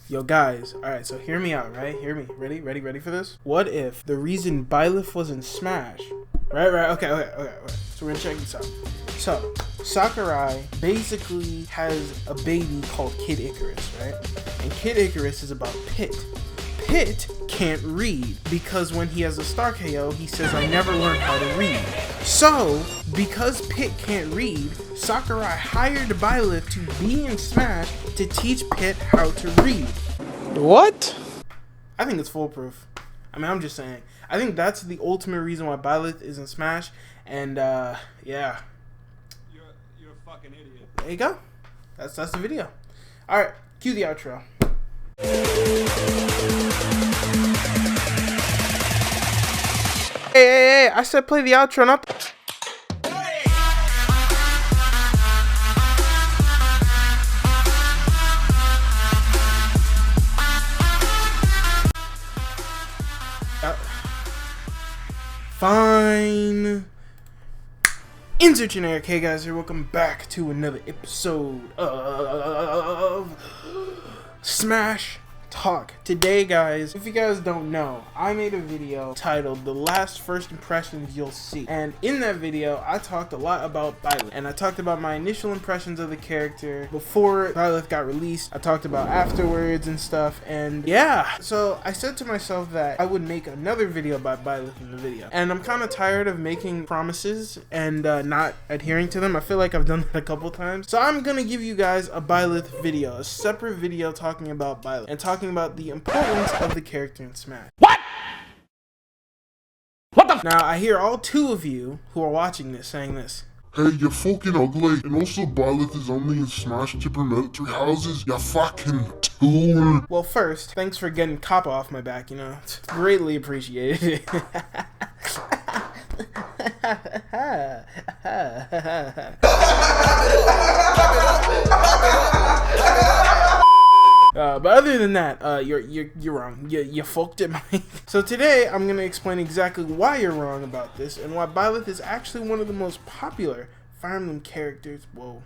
Yo guys, alright, so hear me out, right? Hear me. Ready for this? What if the reason Byleth was in Smash, right, okay. So we're gonna check this out. So, Sakurai basically has a baby called Kid Icarus, right? And Kid Icarus is about Pit. Pit can't read because when he has a star KO, he says, I never learned how to read. So, because Pit can't read, Sakurai hired Byleth to be in Smash to teach Pit how to read. What? I think it's foolproof. I mean, I'm just saying. I think that's the ultimate reason why Byleth is in Smash, and yeah. You're a fucking idiot. There you go. That's the video. Alright, cue the outro. Hey, I said play the outro, not the... Fine. Insert generic. Hey guys, here, welcome back to another episode of Smash Talk. Today, guys, if you guys don't know, I made a video titled The Last First Impressions You'll See. And in that video, I talked a lot about Byleth. And I talked about my initial impressions of the character before Byleth got released. I talked about afterwards and stuff. And yeah, so I said to myself that I would make another video about Byleth in the video. And I'm kind of tired of making promises and not adhering to them. I feel like I've done that a couple times. So I'm going to give you guys a Byleth video, a separate video talking about Byleth and talking about the importance of the character in Smash. What? What the? Now, I hear all two of you who are watching this saying this. Hey, you're fucking ugly. And also, Byleth is only in Smash to promote three houses. You fucking tool. Well, first, thanks for getting Kappa off my back, you know. It's greatly appreciated. But other than that, you're wrong. You fucked it, Mike. So today, I'm gonna explain exactly why you're wrong about this and why Byleth is actually one of the most popular Fire Emblem characters. Whoa.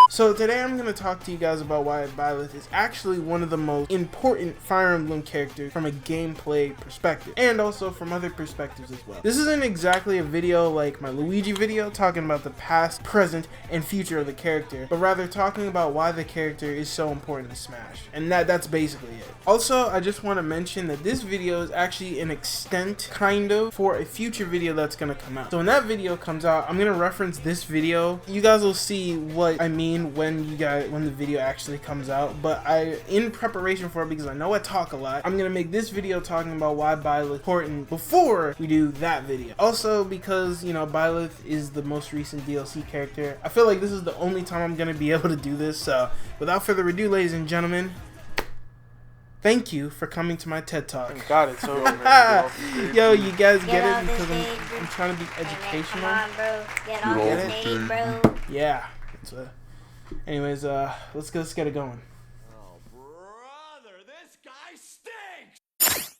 So today I'm going to talk to you guys about why Byleth is actually one of the most important Fire Emblem characters from a gameplay perspective, and also from other perspectives as well. This isn't exactly a video like my Luigi video talking about the past, present, and future of the character, but rather talking about why the character is so important in Smash, and that's basically it. Also, I just want to mention that this video is actually an extent, kind of, for a future video that's going to come out. So when that video comes out, I'm going to reference this video. You guys will see what I mean when the video actually comes out, but in preparation for it, because I know I talk a lot, I'm gonna make this video talking about why Byleth is important before we do that video. Also, because, you know, Byleth is the most recent DLC character, I feel like this is the only time I'm gonna be able to do this. So without further ado, ladies and gentlemen, thank you for coming to my TED Talk. Thank God it's over. Yo, you guys get it? Because I'm trying to be educational. Come on, bro. Get on the stage, bro. Yeah. Anyways, let's get it going. Oh, brother, this guy stinks!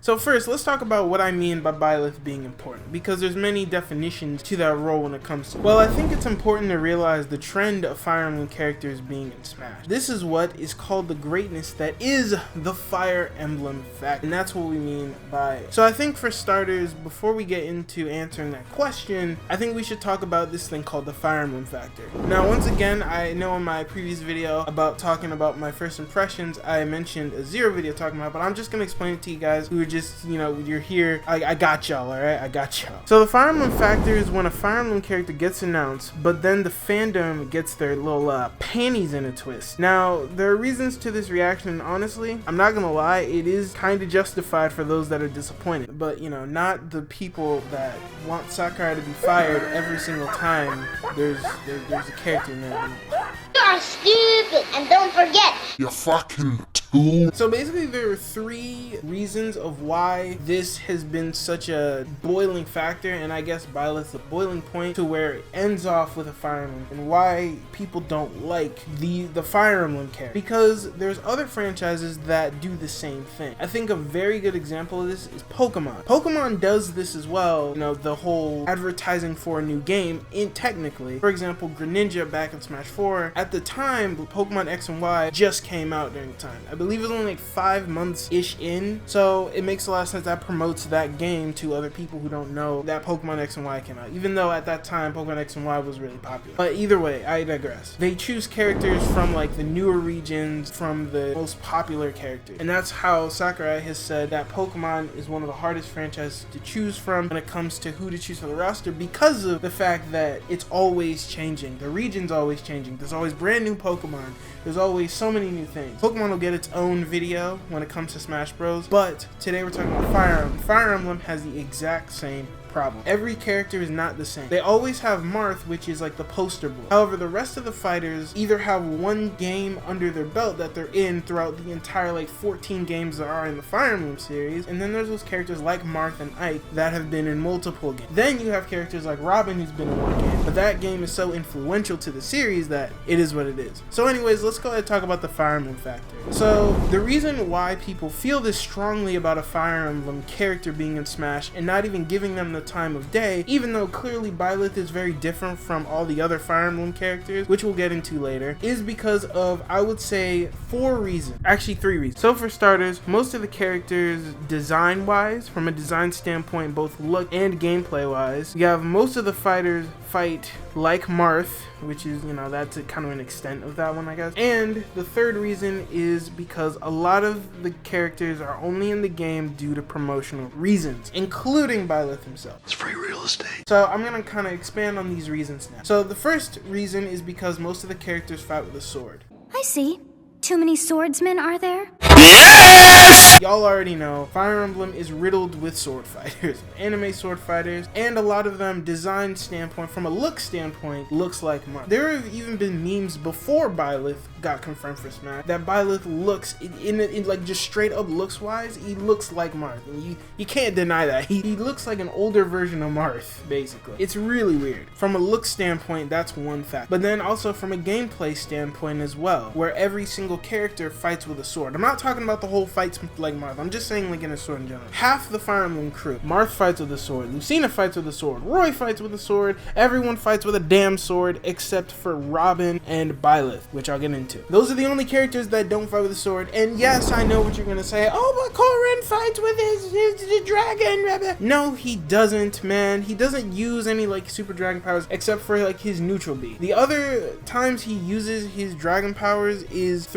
So first, let's talk about what I mean by Byleth being important, because there's many definitions to that role when it comes to it. Well, I think it's important to realize the trend of Fire Emblem characters being in Smash. This is what is called the greatness that is the Fire Emblem factor, and that's what we mean by it. So I think for starters, before we get into answering that question, I think we should talk about this thing called the Fire Emblem factor. Now, once again, I know in my previous video about talking about my first impressions, I mentioned a Zero video talking about it, but I'm just going to explain it to you guys who are just, you know, you're here. I got y'all, alright? I got y'all. So the Fire Emblem factor is when a Fire Emblem character gets announced, but then the fandom gets their little panties in a twist. Now, there are reasons to this reaction, and honestly, I'm not gonna lie, it is kind of justified for those that are disappointed. But, you know, not the people that want Sakurai to be fired every single time there's a character in there. You are stupid, and don't forget. You fucking 2. So basically there are 3 reasons of why this has been such a boiling factor, and I guess Byleth's a boiling point to where it ends off with a Fire Emblem, and why people don't like the Fire Emblem character. Because there's other franchises that do the same thing. I think a very good example of this is Pokemon. Pokemon does this as well, you know, the whole advertising for a new game, technically. For example, Greninja back in Smash 4, at the time, Pokemon X and Y just came out during the time. I believe it was only like 5 months-ish in, so it makes a lot of sense that promotes that game to other people who don't know that Pokemon X and Y came out, even though at that time Pokemon X and Y was really popular. But either way, I digress. They choose characters from like the newer regions, from the most popular characters, and that's how Sakurai has said that Pokemon is one of the hardest franchises to choose from when it comes to who to choose for the roster, because of the fact that it's always changing. The region's always changing. There's always brand new Pokemon. There's always so many new things. Pokemon will get its own video when it comes to Smash Bros. But today we're talking about Fire Emblem. Fire Emblem has the exact same problem. Every character is not the same. They always have Marth, which is like the poster boy. However, the rest of the fighters either have one game under their belt that they're in throughout the entire like 14 games there are in the Fire Emblem series, and then there's those characters like Marth and Ike that have been in multiple games. Then you have characters like Robin, who's been in one game, but that game is so influential to the series that it is what it is. So anyways, let's go ahead and talk about the Fire Emblem factor. So the reason why people feel this strongly about a Fire Emblem character being in Smash and not even giving them the time of day, even though clearly Byleth is very different from all the other Fire Emblem characters, which we'll get into later, is because of, I would say, 4 reasons. Actually 3 reasons. So for starters, most of the characters design wise, from a design standpoint, both look and gameplay wise, you have most of the fighters fight like Marth, which is, you know, that's kind of an extent of that one, I guess. And the 3rd reason is because a lot of the characters are only in the game due to promotional reasons, including Byleth himself. It's free real estate. So I'm gonna kind of expand on these reasons now. So the first reason is because most of the characters fight with a sword. I see. Too many swordsmen, are there? Y'all already know Fire Emblem is riddled with sword fighters, anime sword fighters, and a lot of them design standpoint, from a look standpoint, looks like Marth. There have even been memes before Byleth got confirmed for Smash that Byleth looks in like just straight up looks wise, he looks like Marth, and you can't deny that. He looks like an older version of Marth, basically. It's really weird. From a look standpoint, that's one fact, but then also from a gameplay standpoint as well, where every single character fights with a sword. I'm not talking about the whole fights like Marth, I'm just saying like in a sword in general. Half the Fire Emblem crew, Marth fights with a sword, Lucina fights with a sword, Roy fights with a sword, everyone fights with a damn sword except for Robin and Byleth, which I'll get into. Those are the only characters that don't fight with a sword. And yes, I know what you're gonna say, oh, but Corrin fights with his dragon. No, he doesn't, man. He doesn't use any like super dragon powers except for like his neutral B. The other times he uses his dragon powers is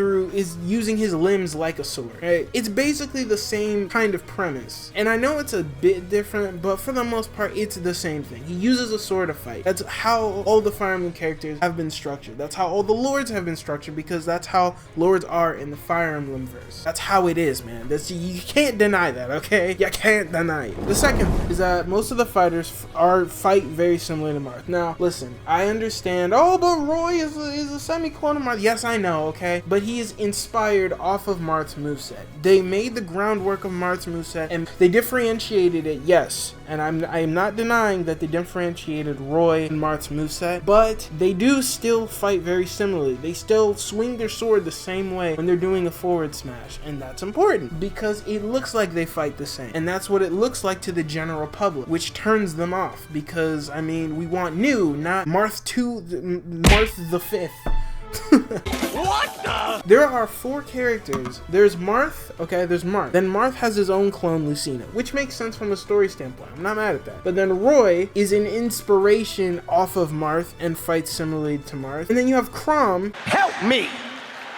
using his limbs like a sword, right? It's basically the same kind of premise, and I know it's a bit different, but for the most part it's the same thing. He uses a sword to fight. That's how all the Fire Emblem characters have been structured. That's how all the lords have been structured, because that's how lords are in the Fire Emblem verse. That's how it is, man. You can't deny that, okay? You can't deny it. The second is that most of the fighters fight very similar to Marth. Now listen, I understand, oh, but Roy is a semi-clone of Marth. Yes, I know, okay, but he is inspired off of Marth's moveset. They made the groundwork of Marth's moveset and they differentiated it, yes, and I am not denying that they differentiated Roy and Marth's moveset, but they do still fight very similarly. They still swing their sword the same way when they're doing a forward smash, and that's important because it looks like they fight the same, and that's what it looks like to the general public, which turns them off, because I mean, we want new, not Marth the 5th. What the? There are 4 characters. There's Marth, okay, there's Marth. Then Marth has his own clone, Lucina, which makes sense from a story standpoint. I'm not mad at that. But then Roy is an inspiration off of Marth and fights similarly to Marth. And then you have Chrom. Help me!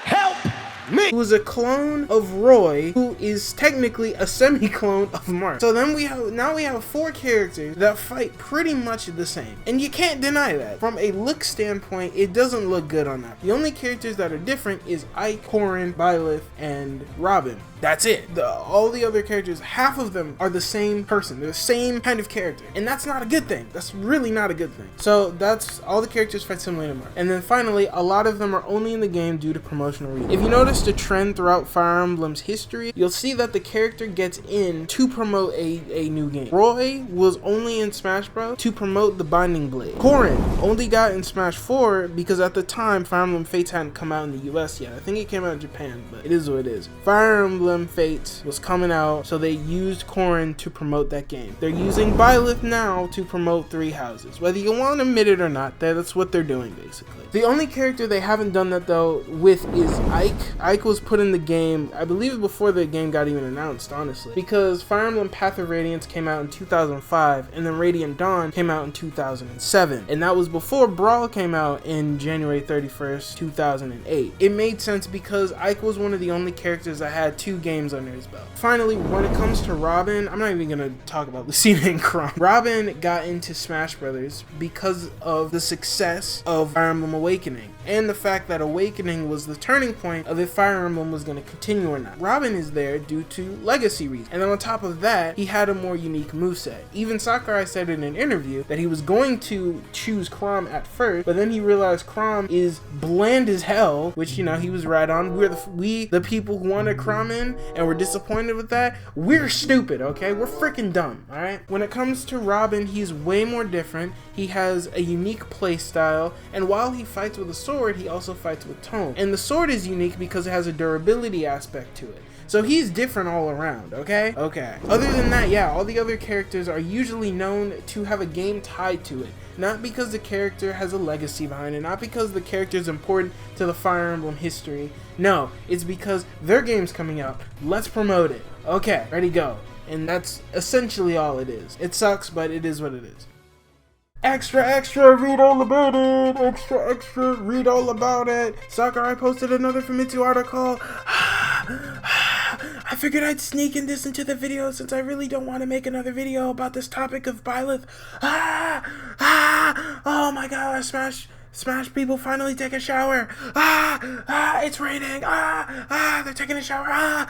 Help me! Who is a clone of Roy, who is technically a semi-clone of Marth. So then we have 4 characters that fight pretty much the same, and you can't deny that. From a look standpoint, it doesn't look good on that. The only characters that are different is Ike, Corrin, Byleth, and Robin. That's it. All the other characters, half of them are the same person. They're the same kind of character. And that's not a good thing. That's really not a good thing. So that's all the characters fight similarly to Mark. And then finally, a lot of them are only in the game due to promotional reasons. If you notice the trend throughout Fire Emblem's history, you'll see that the character gets in to promote a new game. Roy was only in Smash Bros. To promote the Binding Blade. Corrin only got in Smash 4 because at the time, Fire Emblem Fates hadn't come out in the US yet. I think it came out in Japan, but it is what it is. Fire Emblem Fates was coming out, so they used Corrin to promote that game. They're using Byleth now to promote Three Houses. Whether you want to admit it or not, that's what they're doing basically. The only character they haven't done that though with is Ike. Ike was put in the game, I believe before the game got even announced, honestly, because Fire Emblem Path of Radiance came out in 2005 and then Radiant Dawn came out in 2007, and that was before Brawl came out in January 31st, 2008. It made sense because Ike was one of the only characters that had 2 games under his belt. Finally, when it comes to Robin, I'm not even gonna talk about Lucina and Chrom. Robin got into Smash Brothers because of the success of Fire Emblem Awakening and the fact that Awakening was the turning point of if Fire Emblem was going to continue or not. Robin is there due to legacy reasons, and then on top of that, he had a more unique moveset. Even Sakurai said in an interview that he was going to choose Chrom at first, but then he realized Chrom is bland as hell, which, you know, he was right on. We the people who wanted Chrom in and were disappointed with that, we're stupid, okay? We're freaking dumb, alright? When it comes to Robin, he's way more different. He has a unique play style, and while he fights with a sword, he also fights with tone. And the sword is unique because it has a durability aspect to it. So he's different all around, okay? Okay. Other than that, yeah, all the other characters are usually known to have a game tied to it. Not because the character has a legacy behind it, not because the character is important to the Fire Emblem history. No, it's because their game's coming out. Let's promote it. Okay, ready, go. And that's essentially all it is. It sucks, but it is what it is. Extra, extra, read all about it. Extra, extra, read all about it. Sakurai posted another Famitsu article. I figured I'd sneak in this into the video since I really don't want to make another video about this topic of Byleth. Oh my gosh, Smash people finally take a shower. It's raining. They're taking a shower.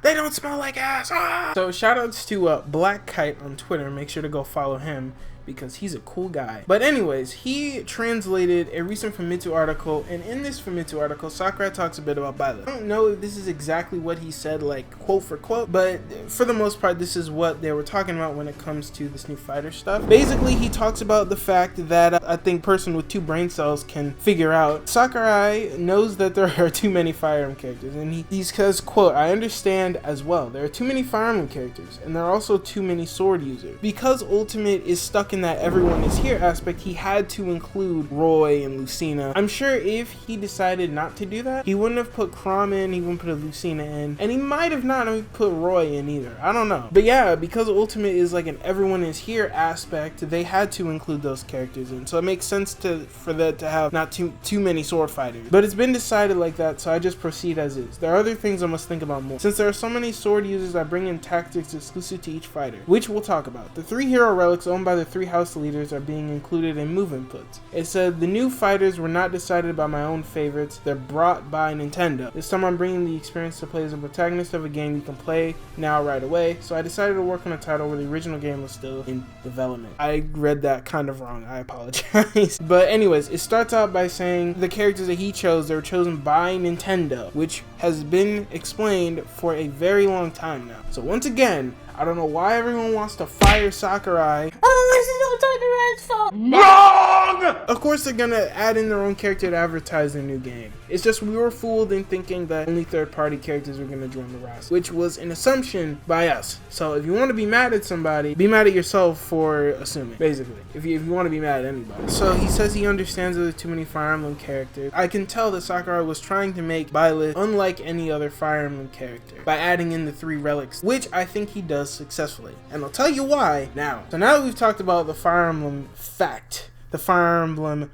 They don't smell like ass. So shoutouts to Black Kite on Twitter. Make sure to go follow him, because he's a cool guy. But anyways, he translated a recent Famitsu article, and in this Famitsu article, Sakurai talks a bit about Byleth. I don't know if this is exactly what he said, like quote for quote, but for the most part, this is what they were talking about when it comes to this new fighter stuff. Basically, he talks about the fact that I think person with 2 brain cells can figure out. Sakurai knows that there are too many Fire Emblem characters, and he says, quote, I understand as well. There are too many Fire Emblem characters, and there are also too many sword users. Because Ultimate is stuck in that everyone is here aspect, he had to include Roy and Lucina. I'm sure if he decided not to do that, he wouldn't have put Chrom in, he wouldn't put a Lucina in, and he might have not put Roy in either. I don't know. But yeah, because Ultimate is like an everyone is here aspect, they had to include those characters in. So it makes sense for that to have not too many sword fighters. But it's been decided like that, so I just proceed as is. There are other things I must think about more. Since there are so many sword users, I bring in tactics exclusive to each fighter, which we'll talk about. The 3 hero relics owned by the 3 house leaders are being included in move inputs. It said the new fighters were not decided by my own favorites, they're brought by Nintendo. This time I'm bringing the experience to play as a protagonist of a game you can play now right away, so I decided to work on a title where the original game was still in development. I read that kind of wrong, I apologize. But anyways, it starts out by saying the characters that he chose, they were chosen by Nintendo, which has been explained for a very long time now. So once again, I don't know why everyone wants to fire Sakurai. Oh, this is all Sakurai's fault. Wrong! Of course they're gonna add in their own character to advertise their new game. It's just we were fooled in thinking that only third-party characters were gonna join the roster, which was an assumption by us. So if you want to be mad at somebody, be mad at yourself for assuming, basically. If you want to be mad at anybody. So he says he understands that there are too many Fire Emblem characters. I can tell that Sakurai was trying to make Byleth unlike any other Fire Emblem character by adding in the 3 relics, which I think he does successfully. And I'll tell you why now. So now that we've talked about the Fire Emblem fact, the Fire Emblem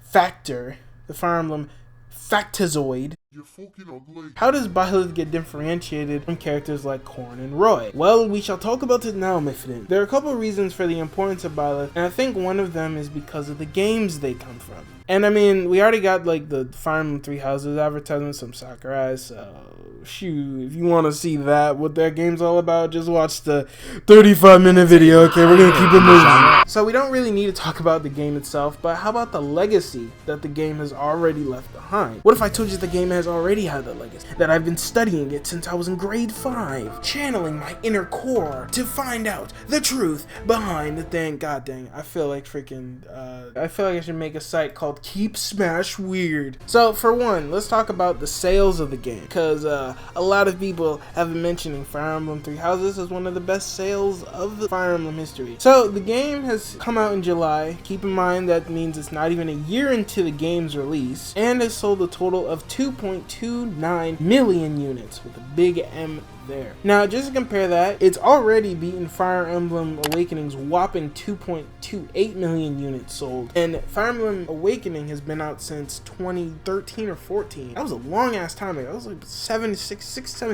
factor, the Fire Emblem factozoid, You're fucking ugly. how does Byleth get differentiated from characters like Corrin and Roy? Well, we shall talk about it now, my friend. There are a couple reasons for the importance of Byleth, and I think one of them is because of the games they come from. And I mean, we already got like the Fire Emblem Three Houses advertisement, some Sakurai, so shoot, if you want to see that, what that game's all about, just watch the 35-minute video. Okay, we're gonna keep it moving. So we don't really need to talk about the game itself, but how about the legacy that the game has already left behind? What if I told you the game has already had the legacy? That I've been studying it since I was in grade 5, channeling my inner core to find out the truth behind the thing. God dang, I feel like freaking, I feel like I should make a site called Keep Smash Weird. So for one, let's talk about the sales of the game, because a lot of people have been mentioning Fire Emblem Three Houses as one of the best sales of the Fire Emblem history. So the game has come out in July. Keep in mind that means it's not even a year into the game's release, and has sold a total of 2.29 million units with a big M there. Now, just to compare that, it's already beaten Fire Emblem Awakening's whopping 2.28 million units sold, and Fire Emblem Awakening has been out since 2013 or 14. That was a long ass time ago. That was like 7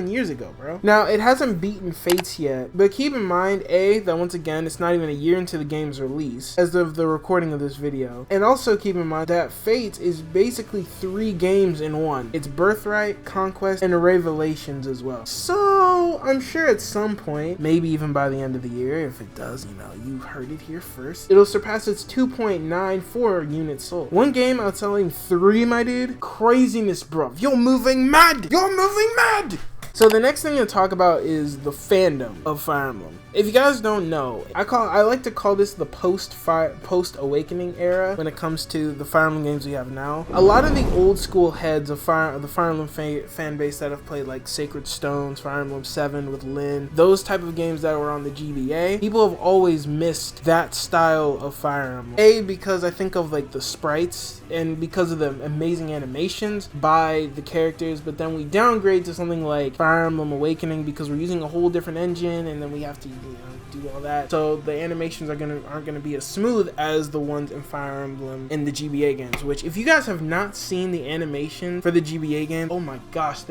years ago, bro. Now, it hasn't beaten Fates yet, but keep in mind, that once again, it's not even a year into the game's release as of the recording of this video, and also keep in mind that Fates is basically 3 games in one. It's Birthright, Conquest, and Revelations as well. So I'm sure at some point, maybe even by the end of the year, if it does, you know, you heard it here first, it'll surpass its 2.94 units sold. One game outselling 3, my dude. Craziness, bro. You're moving mad. You're moving mad. So the next thing to talk about is the fandom of Fire Emblem. If you guys don't know, I like to call this the post Awakening era when it comes to the Fire Emblem games we have now. A lot of the old school heads of the Fire Emblem fan base that have played like Sacred Stones, Fire Emblem 7 with Lyn, those type of games that were on the GBA, people have always missed that style of Fire Emblem. Because I think of like the sprites and because of the amazing animations by the characters, but then we downgrade to something like Fire Emblem Awakening because we're using a whole different engine, and then we have to do all that, so the animations aren't gonna be as smooth as the ones in Fire Emblem in the GBA games. Which, if you guys have not seen the animation for the GBA game, oh my gosh,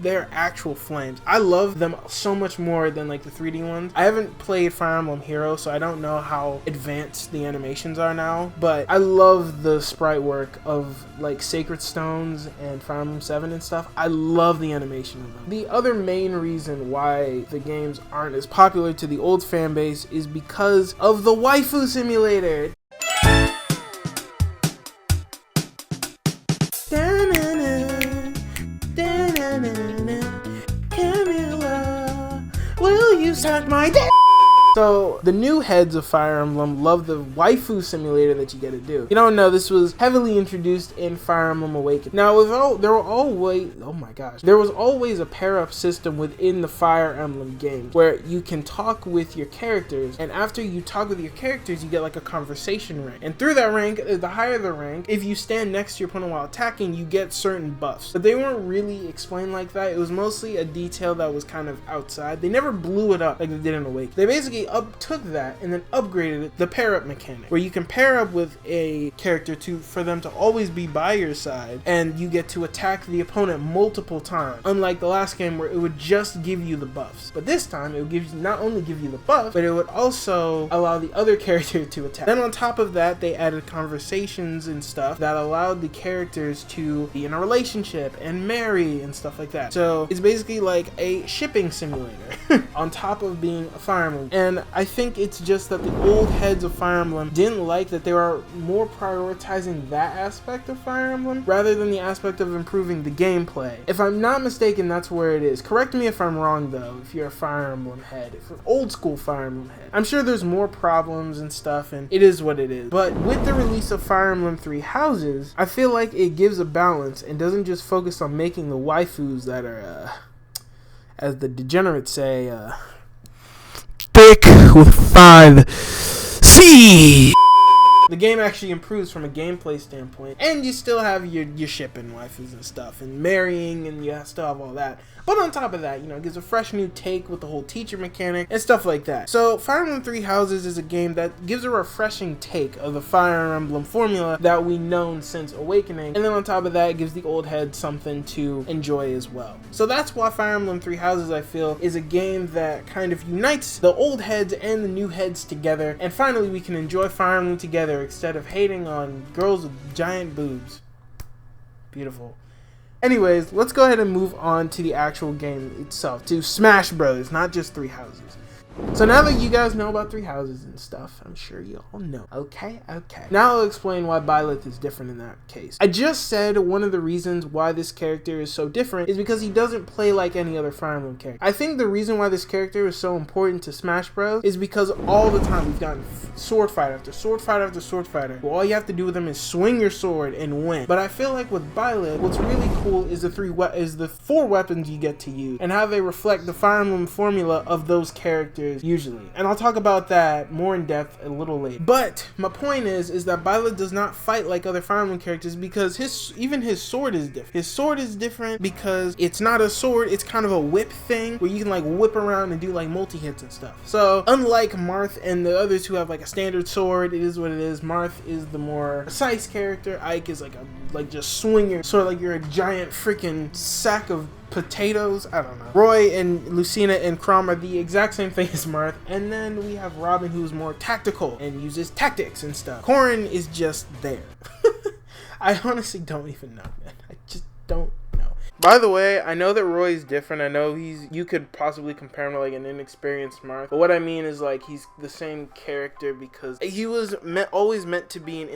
they're actual flames. I love them so much more than like the 3D ones. I haven't played Fire Emblem Hero, so I don't know how advanced the animations are now, but I love the sprite work of like Sacred Stones and Fire Emblem 7 and stuff. I love the animation of them. The other main reason why the games aren't as popular to the old fan base is because of the waifu simulator. Camilla, will you suck my dick? So, the new heads of Fire Emblem love the waifu simulator that you get to do. You don't know, this was heavily introduced in Fire Emblem Awakening. Now, there was always a pair-up system within the Fire Emblem game where you can talk with your characters, and after you talk with your characters, you get like a conversation rank. And through that rank, the higher the rank, if you stand next to your opponent while attacking, you get certain buffs. But they weren't really explained like that. It was mostly a detail that was kind of outside. They never blew it up like they did in Awakening. They basically took that and then upgraded it, the pair-up mechanic, where you can pair up with a character for them to always be by your side, and you get to attack the opponent multiple times, unlike the last game where it would just give you the buffs. But this time it would not only give you the buff, but it would also allow the other character to attack. Then on top of that, they added conversations and stuff that allowed the characters to be in a relationship and marry and stuff like that. So it's basically like a shipping simulator on top of being a Fire Emblem. And I think it's just that the old heads of Fire Emblem didn't like that they were more prioritizing that aspect of Fire Emblem rather than the aspect of improving the gameplay. If I'm not mistaken, that's where it is. Correct me if I'm wrong though, if you're a Fire Emblem head, if you're an old school Fire Emblem head. I'm sure there's more problems and stuff, and it is what it is. But with the release of Fire Emblem Three Houses, I feel like it gives a balance and doesn't just focus on making the waifus that are, as the degenerates say, thick with 5 C's. The game actually improves from a gameplay standpoint, and you still have your shipping waifus and stuff, and marrying, and you still have all that. But on top of that, you know, it gives a fresh new take with the whole teacher mechanic and stuff like that. So Fire Emblem Three Houses is a game that gives a refreshing take of the Fire Emblem formula that we've known since Awakening. And then on top of that, it gives the old heads something to enjoy as well. So that's why Fire Emblem Three Houses, I feel, is a game that kind of unites the old heads and the new heads together. And finally, we can enjoy Fire Emblem together instead of hating on girls with giant boobs. Beautiful. Anyways, let's go ahead and move on to the actual game itself, to Smash Bros, not just Three Houses. So now that you guys know about Three Houses and stuff, I'm sure you all know. Okay. Now I'll explain why Byleth is different in that case. I just said one of the reasons why this character is so different is because he doesn't play like any other Fire Emblem character. I think the reason why this character is so important to Smash Bros is because all the time we've gotten sword fight after sword fight after sword fighter. Well, all you have to do with them is swing your sword and win. But I feel like with Byleth, what's really cool is the 4 weapons you get to use and how they reflect the Fire Emblem formula of those characters usually, and I'll talk about that more in depth a little later. But my point is that Byleth does not fight like other Fire Emblem characters because even his sword is different. His sword is different because it's not a sword, it's kind of a whip thing where you can like whip around and do like multi-hits and stuff. So unlike Marth and the others who have like a standard sword, it is what it is. Marth is the more precise character. Ike is like just swing your sword like you're a giant freaking sack of potatoes. I don't know. Roy and Lucina and Chrom are the exact same thing as Marth, and then we have Robin, who's more tactical and uses tactics and stuff. Corrin is just there. I honestly don't even know, man. I just don't know. By the way, I know that Roy is different. I know you could possibly compare him to like an inexperienced Marth, but what I mean is like he's the same character because he was always meant to be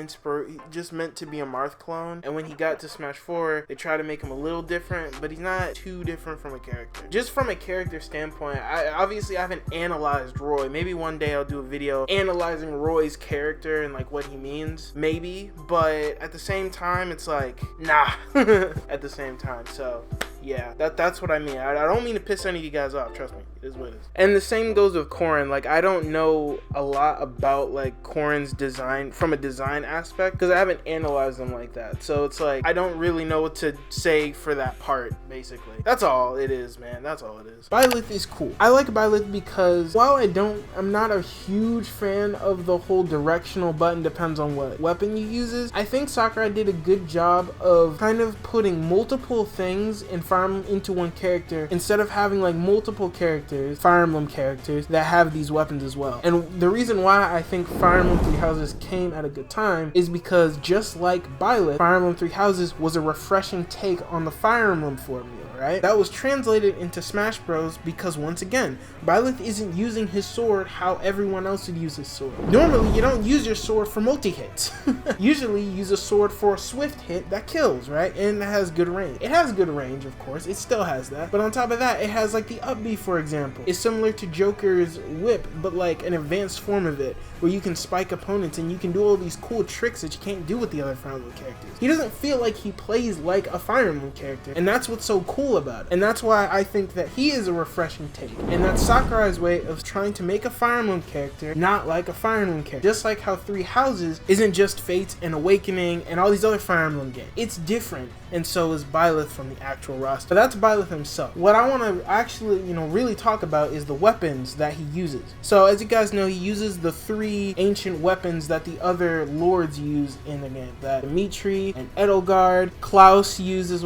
just meant to be a Marth clone, and when he got to Smash 4, they tried to make him a little different, but he's not too different from a character. Just from a character standpoint, I haven't analyzed Roy. Maybe one day I'll do a video analyzing Roy's character and like what he means, maybe, but at the same time, it's like, nah, at the same time, so yeah, that's what I mean. I don't mean to piss any of you guys off, trust me, it is what it is. And the same goes with Corrin. Like, I don't know a lot about like Corrin's design from a design aspect because I haven't analyzed them like that, so it's like I don't really know what to say for that part, basically. That's all it is, man. That's all it is. Byleth is cool. I like Byleth because while I'm not a huge fan of the whole directional button depends on what weapon you uses, I think Sakurai did a good job of kind of putting multiple things in Fire Emblem into one character instead of having like multiple characters, Fire Emblem characters, that have these weapons as well. And the reason why I think Fire Emblem Three Houses came at a good time is because just like Byleth, Fire Emblem Three Houses was a refreshing take on the Fire Emblem formula. Right? That was translated into Smash Bros because once again, Byleth isn't using his sword how everyone else would use his sword. Normally, you don't use your sword for multi-hits. Usually, you use a sword for a swift hit that kills, right? And it has good range. It has good range, of course. It still has that. But on top of that, it has like the up B, for example. It's similar to Joker's whip, but like an advanced form of it, where you can spike opponents and you can do all these cool tricks that you can't do with the other Fire Emblem characters. He doesn't feel like he plays like a Fire Emblem character, and that's what's so cool about it. And that's why I think that he is a refreshing take. And that's Sakurai's way of trying to make a Fire Emblem character not like a Fire Emblem character. Just like how Three Houses isn't just Fates and Awakening and all these other Fire Emblem games. It's different, and so is Byleth from the actual roster. But that's Byleth himself. What I want to actually, really talk about is the weapons that he uses. So as you guys know, he uses the 3 ancient weapons that the other lords use in the game. That Dimitri and Edelgard, Klaus uses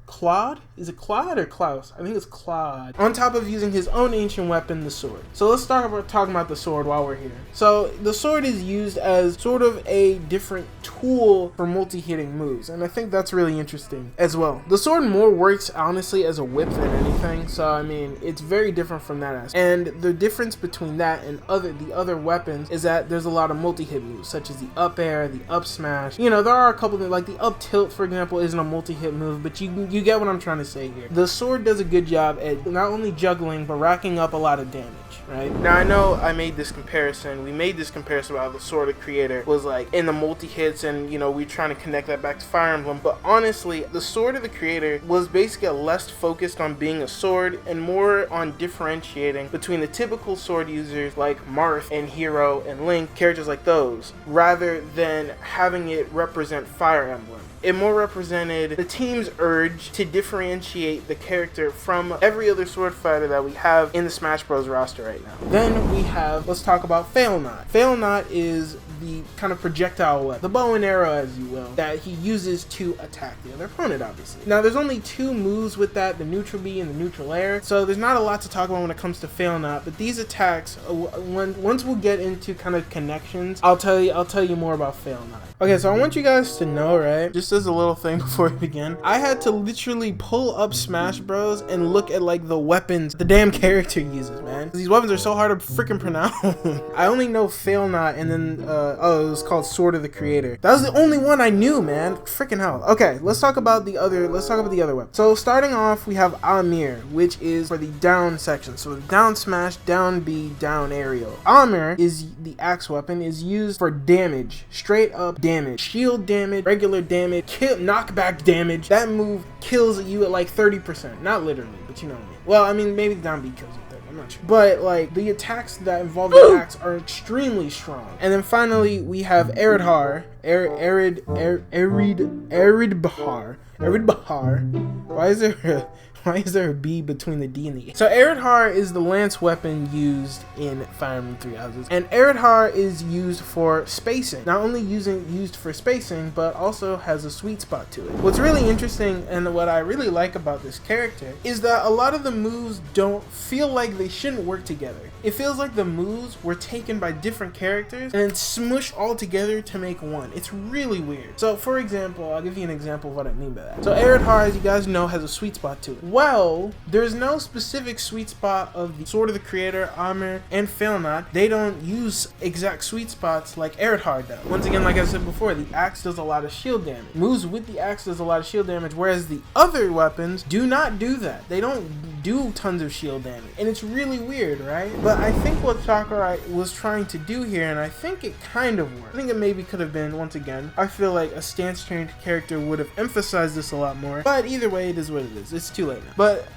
Claude? Is it Claude or Klaus? I think it's Claude. On top of using his own ancient weapon, the sword. So let's start talking about the sword while we're here. So the sword is used as sort of a different tool for multi-hitting moves, and I think that's really interesting as well. The sword more works honestly as a whip than anything, so I mean it's very different from that aspect. And the difference between that and the other weapons is that there's a lot of multi-hit moves, such as the up air, the up smash. There are a couple of, like the up tilt, for example, isn't a multi-hit move, but you get what I'm trying to say here. The sword does a good job at not only juggling, but racking up a lot of damage, right? Now, I know we made this comparison about how the Sword of Creator was like in the multi-hits, and we're trying to connect that back to Fire Emblem, but honestly, the Sword of the Creator was basically less focused on being a sword and more on differentiating between the typical sword users like Marth and Hero and Link, characters like those, rather than having it represent Fire Emblem. It more represented the team's urge to differentiate the character from every other sword fighter that we have in the Smash Bros roster right now. Then we have, let's talk about Failnaught. Failnaught is the kind of projectile weapon, the bow and arrow as you will, that he uses to attack the other opponent, obviously. Now there's only 2 moves with that, the neutral B and the neutral air, so there's not a lot to talk about when it comes to Fail Not, but these attacks, once we'll get into kind of connections, I'll tell you more about Fail Not. Okay, so I want you guys to know, right, just as a little thing before we begin, I had to literally pull up Smash Bros and look at like the weapons the damn character uses, man. These weapons are so hard to freaking pronounce. I only know Fail Not, and then it was called Sword of the Creator. That was the only one I knew, man. Freaking hell. Okay, let's talk about the other weapon. So starting off, we have Amir, which is for the down section. So the down smash, down B, down aerial. Amir is the axe weapon, is used for damage, straight up damage, shield damage, regular damage, knockback damage. That move kills you at like 30%, not literally, but you know what I mean. Well, I mean, maybe the down B kills you at 30, I'm not sure. But like the attacks that involve the axe are extremely strong. And then finally we have Arid Bahar. Why is there a B between the D and the A? So Aridhar is the lance weapon used in Fire Emblem Three Houses, and Aridhar is used for spacing. Not only used for spacing, but also has a sweet spot to it. What's really interesting and what I really like about this character is that a lot of the moves don't feel like they shouldn't work together. It feels like the moves were taken by different characters and then smushed all together to make one. It's really weird. So for example, I'll give you an example of what I mean by that. So Aridhar, as you guys know, has a sweet spot to it. Well, there's no specific sweet spot of the Sword of the Creator, Amir, and Fail Not. They don't use exact sweet spots like Aridhar does. Once again, like I said before, the axe does a lot of shield damage. Moves with the axe does a lot of shield damage, whereas the other weapons do not do that. They don't do tons of shield damage, and it's really weird, right? But I think what Sakurai was trying to do here, and I think it kind of worked. I think it maybe could have been, once again, I feel like a stance change character would have emphasized this a lot more, but either way, it is what it is. It's too late now. But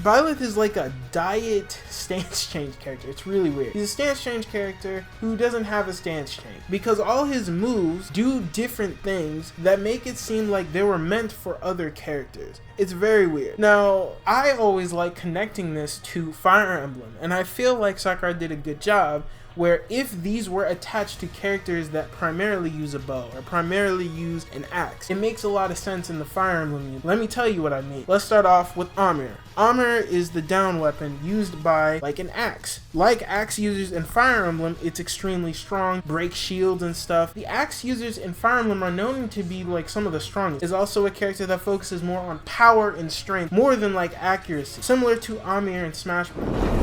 Byleth is like a diet stance change character. It's really weird. He's a stance change character who doesn't have a stance change, because all his moves do different things that make it seem like they were meant for other characters. It's very weird. Now, I always like connecting this to Fire Emblem, and I feel like Sakurai did a good job where if these were attached to characters that primarily use a bow or primarily use an axe, it makes a lot of sense in the Fire Emblem unit. Let me tell you what I mean. Let's start off with Amir. Amir is the down weapon used by like an axe. Like axe users in Fire Emblem, it's extremely strong, breaks shields and stuff. The axe users in Fire Emblem are known to be like some of the strongest. Is also a character that focuses more on power and strength more than like accuracy, similar to Amir in Smash Bros.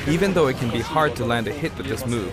Even though it can be hard to land a hit with this move.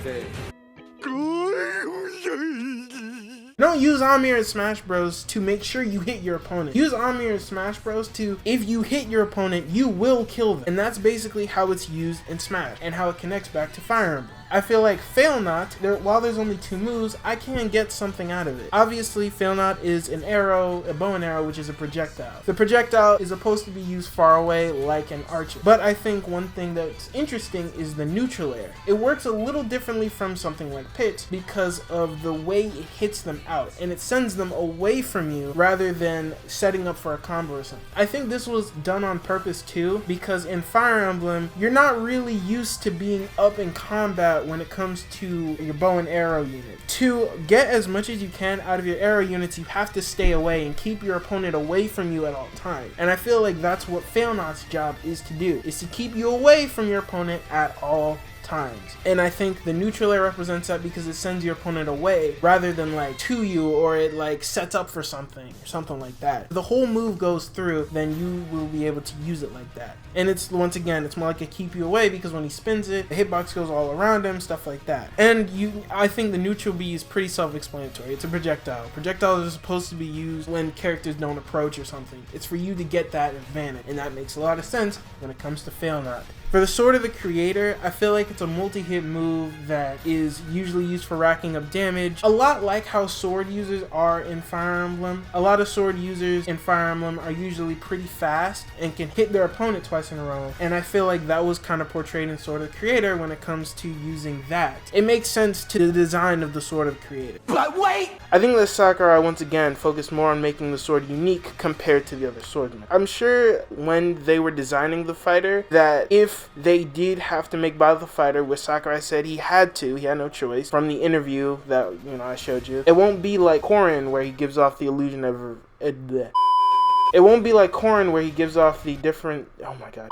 Don't use Amir in Smash Bros to make sure you hit your opponent. Use Amir in Smash Bros to, if you hit your opponent, you will kill them. And that's basically how it's used in Smash and how it connects back to Fire Emblem. I feel like Fail Not, while there's only 2 moves, I can get something out of it. Obviously, Fail Not is an arrow, a bow and arrow, which is a projectile. The projectile is supposed to be used far away like an archer. But I think one thing that's interesting is the neutral air. It works a little differently from something like Pit because of the way it hits them out, and it sends them away from you rather than setting up for a combo or something. I think this was done on purpose too, because in Fire Emblem, you're not really used to being up in combat when it comes to your bow and arrow unit. To get as much as you can out of your arrow units, you have to stay away and keep your opponent away from you at all times. And I feel like that's what Fail Not's job is to do, is to keep you away from your opponent at all times. And I think the neutral air represents that because it sends your opponent away rather than like to you, or it like sets up for something or something like that. If the whole move goes through, then you will be able to use it like that. And it's, once again, it's more like a keep you away because when he spins it, the hitbox goes all around him, stuff like that. And I think the neutral B is pretty self-explanatory. It's a projectile. Projectiles are supposed to be used when characters don't approach or something. It's for you to get that advantage, and that makes a lot of sense when it comes to Fail Not. For the Sword of the Creator, I feel like it's a multi-hit move that is usually used for racking up damage. A lot like how sword users are in Fire Emblem. A lot of sword users in Fire Emblem are usually pretty fast and can hit their opponent twice in a row. And I feel like that was kind of portrayed in Sword of the Creator when it comes to using that. It makes sense to the design of the Sword of the Creator. But wait! I think that Sakurai once again focused more on making the sword unique compared to the other swordsmen. I'm sure when they were designing the fighter that if if they did have to make Byleth a fighter, which Sakurai said he had no choice from the interview that, you know, I showed you, it won't be like Corrin where he gives off the illusion of it won't be like Corrin where he gives off the different, oh my god.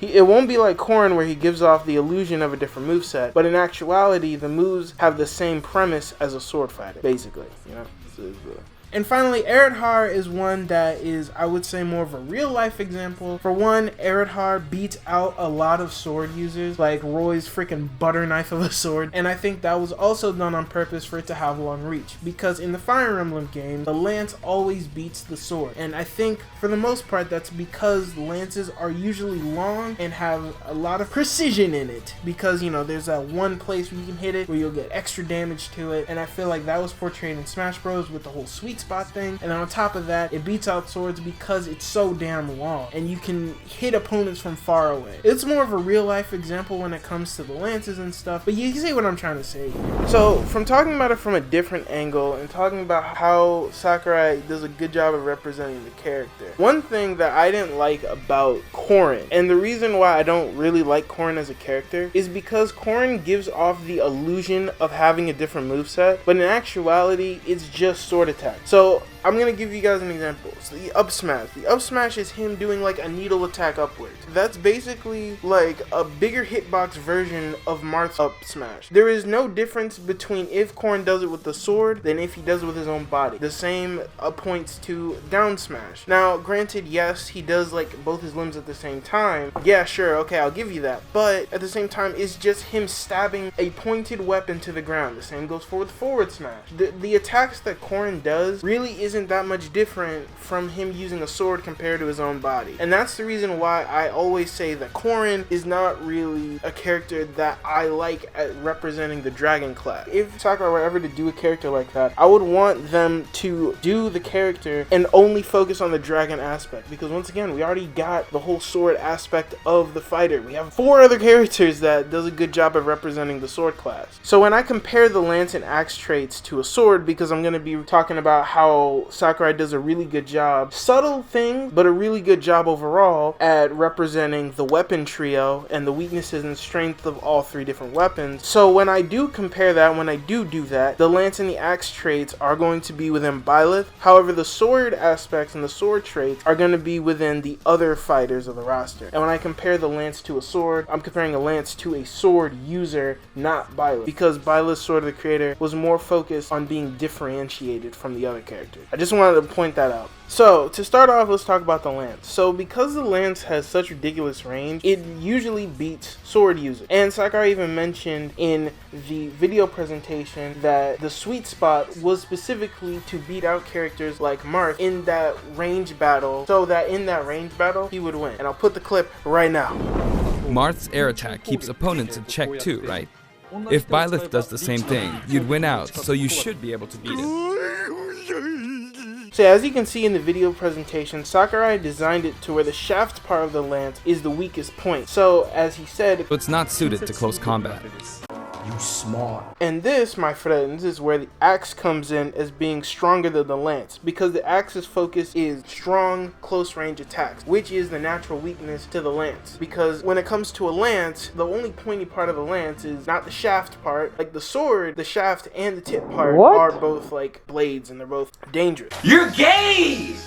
It won't be like Corrin where he gives off the illusion of a different moveset, but in actuality, the moves have the same premise as a sword fighter, basically, you know? And finally, Eredhar is one that is, I would say, more of a real-life example. For one, Eredhar beats out a lot of sword users, like Roy's freaking butter knife of a sword, and I think that was also done on purpose for it to have long reach, because in the Fire Emblem games, the lance always beats the sword, and I think, for the most part, that's because lances are usually long and have a lot of precision in it, because, you know, there's that one place where you can hit it, where you'll get extra damage to it, and I feel like that was portrayed in Smash Bros. With the whole sweet spot thing, and then on top of that, it beats out swords because it's so damn long and you can hit opponents from far away. It's more of a real life example when it comes to the lances and stuff, but you see what I'm trying to say here. So from talking about it from a different angle and talking about how Sakurai does a good job of representing the character, one thing that I didn't like about Corrin, and the reason why I don't really like Corrin as a character, is because Corrin gives off the illusion of having a different moveset, but in actuality it's just sword attack. So I'm going to give you guys an example. So the up smash. The up smash is him doing like a needle attack upwards. That's basically like a bigger hitbox version of Marth's up smash. There is no difference between if Corrin does it with the sword than if he does it with his own body. The same points to down smash. Now, granted, yes, he does like both his limbs at the same time. Yeah, sure, okay, I'll give you that. But at the same time, it's just him stabbing a pointed weapon to the ground. The same goes for with forward smash. The attacks that Corrin does really isn't that much different from him using a sword compared to his own body. And that's the reason why I always say that Corrin is not really a character that I like at representing the dragon class. If Sakurai were ever to do a character like that, I would want them to do the character and only focus on the dragon aspect, because once again, we already got the whole sword aspect of the fighter. We have 4 other characters that does a good job of representing the sword class. So when I compare the lance and axe traits to a sword, because I'm going to be talking about how Sakurai does a really good job, subtle thing, but a really good job overall at representing the weapon trio and the weaknesses and strength of all 3 different weapons. So when I do compare that, when I do that, the lance and the axe traits are going to be within Byleth. However, the sword aspects and the sword traits are going to be within the other fighters of the roster. And when I compare the lance to a sword, I'm comparing a lance to a sword user, not Byleth, because Byleth's Sword of the Creator was more focused on being differentiated from the other characters. I just wanted to point that out. So, to start off, let's talk about the lance. So, because the lance has such ridiculous range, it usually beats sword users. And Sakurai even mentioned in the video presentation that the sweet spot was specifically to beat out characters like Marth in that range battle, so that in that range battle, he would win. And I'll put the clip right now. Marth's air attack keeps opponents in check too, right? If Byleth does the same thing, you'd win out, so you should be able to beat it. So as you can see in the video presentation, Sakurai designed it to where the shaft part of the lance is the weakest point. So as he said, it's not suited to close combat. You smart. And this, my friends, is where the axe comes in as being stronger than the lance, because the axe's focus is strong, close-range attacks, which is the natural weakness to the lance. Because when it comes to a lance, the only pointy part of the lance is not the shaft part. Like the sword, the shaft and the tip part are both like blades, and they're both dangerous. You're gay!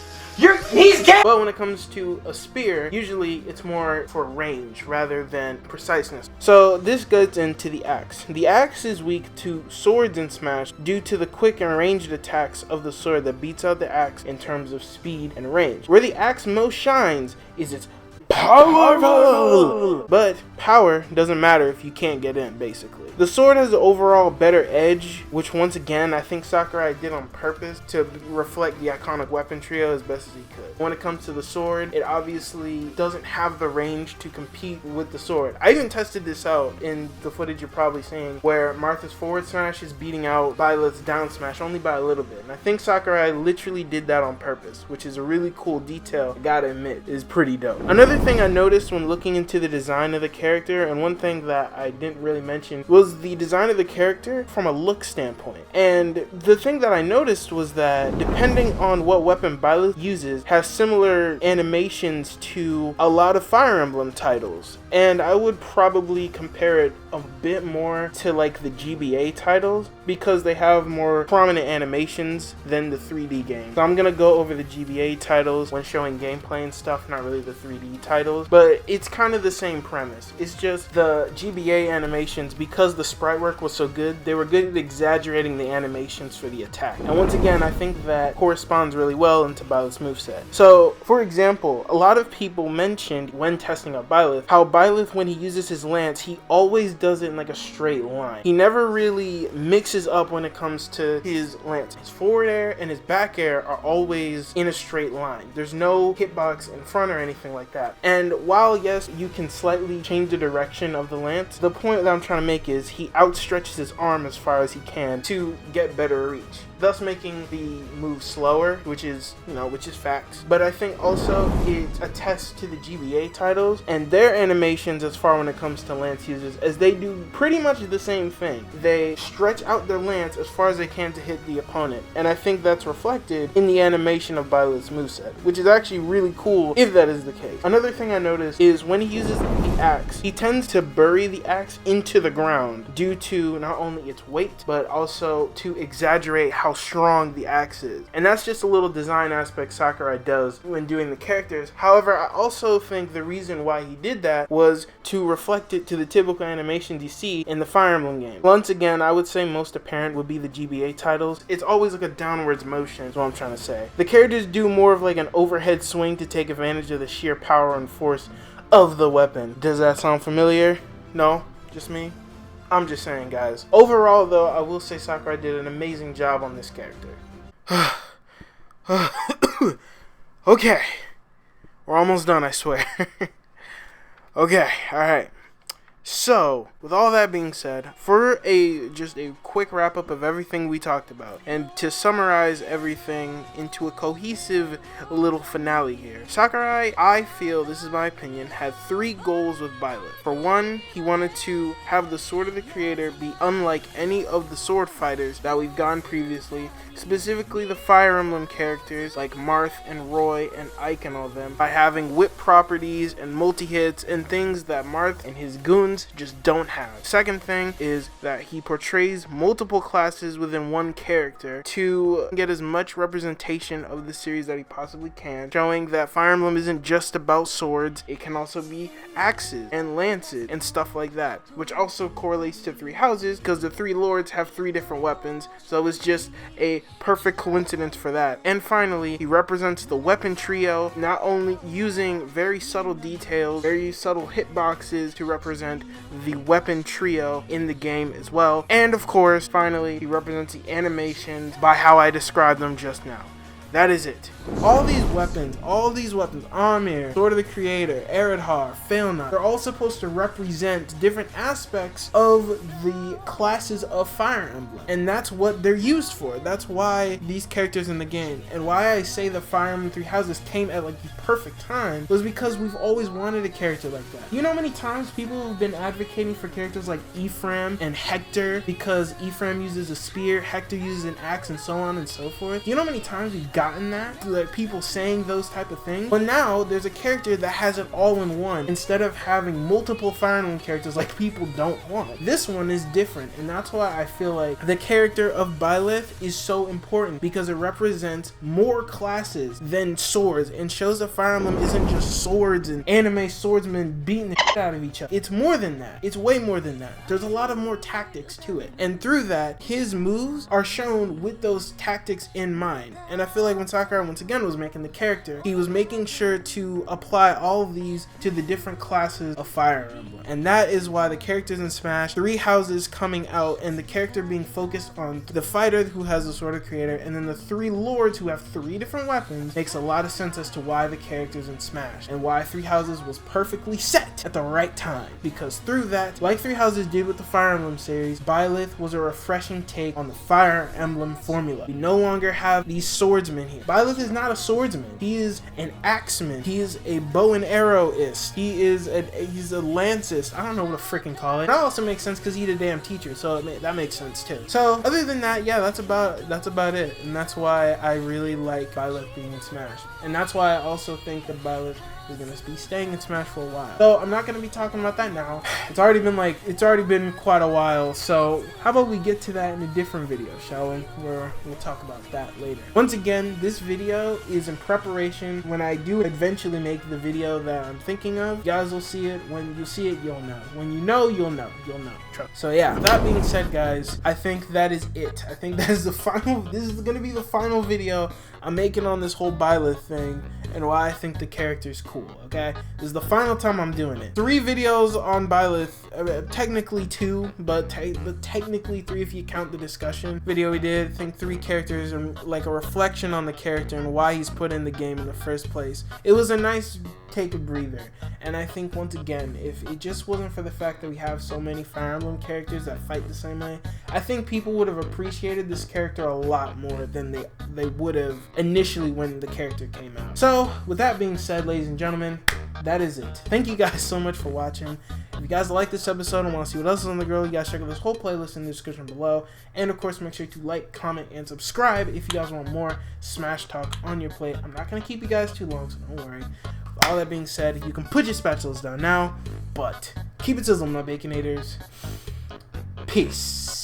He's gay! But when it comes to a spear, usually it's more for range rather than preciseness. So this gets into the axe. The axe is weak to swords in Smash due to the quick and ranged attacks of the sword that beats out the axe in terms of speed and range. Where the axe most shines is its powerful! But power doesn't matter if you can't get in, basically. The sword has an overall better edge, which once again I think Sakurai did on purpose to reflect the iconic weapon trio as best as he could. When it comes to the sword, it obviously doesn't have the range to compete with the sword. I even tested this out in the footage you're probably seeing, where Martha's forward smash is beating out Byleth's down smash only by a little bit. And I think Sakurai literally did that on purpose, which is a really cool detail. I gotta admit, is pretty dope. Another thing thing I noticed when looking into the design of the character, and one thing that I didn't really mention, was the design of the character from a look standpoint. And the thing that I noticed was that depending on what weapon Byleth uses, has similar animations to a lot of Fire Emblem titles. And I would probably compare it a bit more to like the GBA titles because they have more prominent animations than the 3D games. So I'm gonna go over the GBA titles when showing gameplay and stuff, not really the 3D titles, but it's kind of the same premise. It's just the GBA animations, because the sprite work was so good, they were good at exaggerating the animations for the attack. And once again, I think that corresponds really well into Byleth's moveset. So, for example, a lot of people mentioned when testing out Byleth, how Byleth, when he uses his lance, he always does it in like a straight line. He never really mixes up when it comes to his lance. His forward air and his back air are always in a straight line. There's no hitbox in front or anything like that. And while yes, you can slightly change the direction of the lance, the point that I'm trying to make is he outstretches his arm as far as he can to get better reach, thus making the move slower, which is facts. But I think also it attests to the GBA titles and their animations as far when it comes to lance users, as they do pretty much the same thing. They stretch out their lance as far as they can to hit the opponent, and I think that's reflected in the animation of Byleth's moveset, which is actually really cool if that is the case. Another thing I noticed is when he uses the axe, he tends to bury the axe into the ground due to not only its weight, but also to exaggerate how strong the axe is. And that's just a little design aspect Sakurai does when doing the characters. However, I also think the reason why he did that was to reflect it to the typical animations you see in the Fire Emblem game. Once again, I would say most apparent would be the GBA titles. It's always like a downwards motion is what I'm trying to say. The characters do more of like an overhead swing to take advantage of the sheer power and force of the weapon. Does that sound familiar? No? Just me? I'm just saying, guys. Overall, though, I will say Sakurai did an amazing job on this character. Okay. We're almost done, I swear. Okay, alright. So, with all that being said, for just a quick wrap up of everything we talked about, and to summarize everything into a cohesive little finale here, Sakurai, I feel, this is my opinion, had 3 goals with Byleth. For one, he wanted to have the Sword of the Creator be unlike any of the sword fighters that we've gotten previously, specifically the Fire Emblem characters like Marth and Roy and Ike and all of them, by having whip properties and multi-hits and things that Marth and his goons just don't have. Second thing is that he portrays multiple classes within one character to get as much representation of the series that he possibly can, showing that Fire Emblem isn't just about swords, it can also be axes and lances and stuff like that, which also correlates to 3 houses because the 3 lords have 3 different weapons, so it's just a perfect coincidence for that. And finally, he represents the weapon trio, not only using very subtle details, very subtle hitboxes to represent the weapon trio in the game as well, and of course, finally, he represents the animations by how I described them just now. That is it. All these weapons, Amir, Sword of the Creator, Eredhar, Failnaught, they're all supposed to represent different aspects of the classes of Fire Emblem. And that's what they're used for. That's why these characters in the game, and why I say the Fire Emblem 3 houses came at like the perfect time, was because we've always wanted a character like that. You know how many times people have been advocating for characters like Ephraim and Hector, because Ephraim uses a spear, Hector uses an axe, and so on and so forth? You know how many times we've gotten that? Like people saying those type of things? But now there's a character that has it all in one, instead of having multiple Fire Emblem characters like people don't want. This one is different, and that's why I feel like the character of Byleth is so important, because it represents more classes than swords and shows that Fire Emblem isn't just swords and anime swordsmen beating the shit out of each other. It's more than that. It's way more than that. There's a lot of more tactics to it, and through that, his moves are shown with those tactics in mind. And I feel like when Sakurai once again was making the character, he was making sure to apply all of these to the different classes of Fire Emblem. And that is why the characters in Smash, 3 houses coming out, and the character being focused on the fighter who has the Sword of Creator, and then the 3 lords who have 3 different weapons, makes a lot of sense as to why the characters in Smash, and why 3 houses was perfectly set at the right time. Because through that, like 3 houses did with the Fire Emblem series, Byleth was a refreshing take on the Fire Emblem formula. We no longer have these swordsmen swordsman here. Byleth is not a swordsman. He is an axeman. He is a bow and arrowist. He's a lancist. I don't know what to freaking call it. That also makes sense because he's a damn teacher, so that makes sense too. So other than that, yeah, that's about it, and that's why I really like Byleth being in Smash, and that's why I also think that Byleth is gonna be staying in Smash for a while. So I'm not gonna be talking about that now. It's already been quite a while. So how about we get to that in a different video, shall we? Where we'll talk about that later. Once again, this video is in preparation. When I do eventually make the video that I'm thinking of, you guys will see it. When you see it, you'll know. When you know, you'll know. You'll know. Trust. So yeah. That being said, guys, I think that is it. I think that is the final. This is gonna be the final video I'm making on this whole Byleth thing and why I think the character is cool. Okay, this is the final time I'm doing it. 3 videos on Byleth, technically 2, but technically 3 if you count the discussion video we did. I think 3 characters and like a reflection on the character and why he's put in the game in the first place. It was a nice take a breather, and I think once again, if it just wasn't for the fact that we have so many Fire Emblem characters that fight the same way, I think people would have appreciated this character a lot more than they would have initially when the character came out. So with that being said, ladies and gentlemen, that is it. Thank you guys so much for watching. If you guys like this episode and want to see what else is on the grill, you guys check out this whole playlist in the description below. And of course, make sure to like, comment, and subscribe if you guys want more Smash talk on your plate. I'm not going to keep you guys too long, so don't worry. With all that being said, you can put your spatulas down now, but keep it sizzling, my Baconators. Peace.